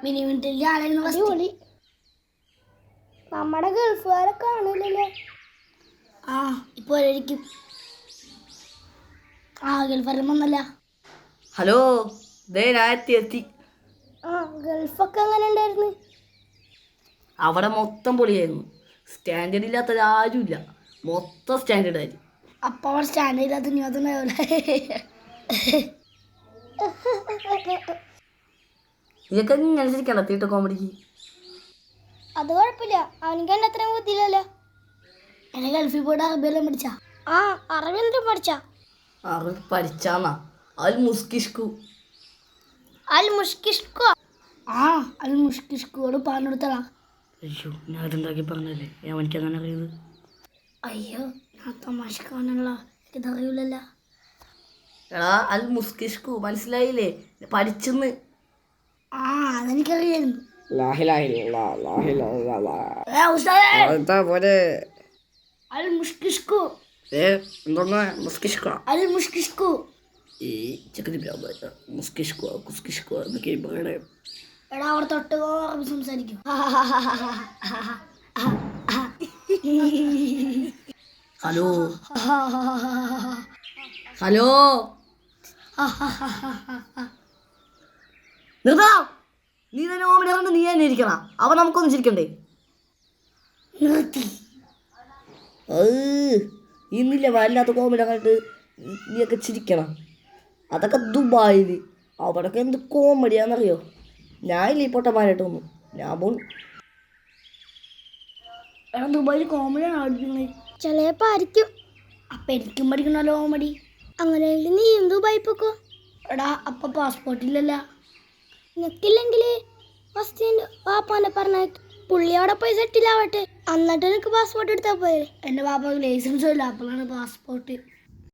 Mini മിനിറ്റിൽ ആളായിരുന്നു. നമ്മുടെ ഗൾഫുകാരൊക്കെ ആണല്ലോ. ആ ഇപ്പോൾ ഒരിക്കും ഗൾഫാരും വന്നല്ല. ഹലോ എത്തി. ഗൾഫൊക്കെ എങ്ങനെ ഉണ്ടായിരുന്നു? അവിടെ മൊത്തം പൊളിയായിരുന്നു. സ്റ്റാൻഡേർഡ് ഇല്ലാത്ത ആരുമില്ല, മൊത്തം സ്റ്റാൻഡേർഡ് ആയി. അപ്പോൾ അവർ സ്റ്റാൻഡേർഡ് ഇല്ലാത്ത ഇനിയൊന്നുണ്ടാവില്ല. ഇതൊക്കെ ഇങ്ങനെ ശരിക്കല്ല തീട്ട കോമഡിക്ക്. അത് കുഴപ്പമില്ല, അവനിക്ക് എന്നെ അത്രയും ബുദ്ധിയില്ലല്ലോ. എന്നെ ഗൾഫിൽ പോയിട്ട് അറബിയെല്ലാം പഠിച്ചാ? അറബി എന്തും പഠിച്ചാ? അറബി പഠിച്ചാന്നാ? അൽ മുസ്കിഷ്കു. അൽ മുഷ്കിഷ്കോ? അൽ മുഷ്കിഷ്കോട് പറഞ്ഞു കൊടുത്തടാ. അയ്യോ, ഞാൻ അതുണ്ടാക്കി പറഞ്ഞല്ലേ, അവനിക്ക് അങ്ങനെ അറിയുന്നത്. അയ്യോ, ഞാൻ തമാശക്കാണല്ല, എനിക്കതറിയില്ലല്ലോ. എടാ അൽ മുസ്കിഷ്കു മനസ്സിലായില്ലേ? പഠിച്ചെന്ന്. അതെനിക്കറിയായിരുന്നു. അൽ മുഷ്കിഷ്കു. എന്തോന്ന് മുസ്കിഷ്കു? അൽ മുഷ്കിഷ്കു. ഈ ചെക്കന് മുസ്കിഷ്കു കുസ്കിഷ്കു എന്നൊക്കെ പറയണേ. എടാ അവിടെ തൊട്ട് അറബി സംസാരിക്കും. ഹലോ ഹലോ നിർത്താ. നീ തന്നെ കോമഡി പറഞ്ഞിട്ട് നീ തന്നെ ഇരിക്കണം. അവ നമുക്കൊന്നും ചിരിക്കണ്ടേ? നിർത്തി. ഇന്നില്ല വല്ലാത്ത കോമഡി കണ്ടിട്ട് നീയൊക്കെ ചിരിക്കണം. അതൊക്കെ ദുബായിൽ, അവിടെയൊക്കെ എന്ത് കോമഡിയാണെന്നറിയോ? ഞാനില്ല ഈ പൊട്ടന്മാരായിട്ടൊന്നും. ഞാൻ പോയി. എടാ ദുബായിൽ കോമഡിയാണ് പഠിക്കുന്നത്. ചിലപ്പോൾ ആയിരിക്കും. അപ്പം എനിക്കും പഠിക്കണമല്ലോ കോമഡി. അങ്ങനെയെങ്കിൽ നീ ദുബായി പോക്കോ. എടാ അപ്പം പാസ്പോർട്ടില്ലല്ലോ. നിനക്കില്ലെങ്കിൽ ഫസ്റ്റ് പാപ്പാനെ പറഞ്ഞ പുള്ളി അവിടെ പോയി സെറ്റിലാവട്ടെ, എന്നിട്ട് എനിക്ക് പാസ്പോർട്ട് എടുത്താൽ പോരെ. എൻ്റെ പാപ്പക്ക് ലൈസൻസും ഇല്ല, അപ്പോഴാണ് പാസ്പോർട്ട്.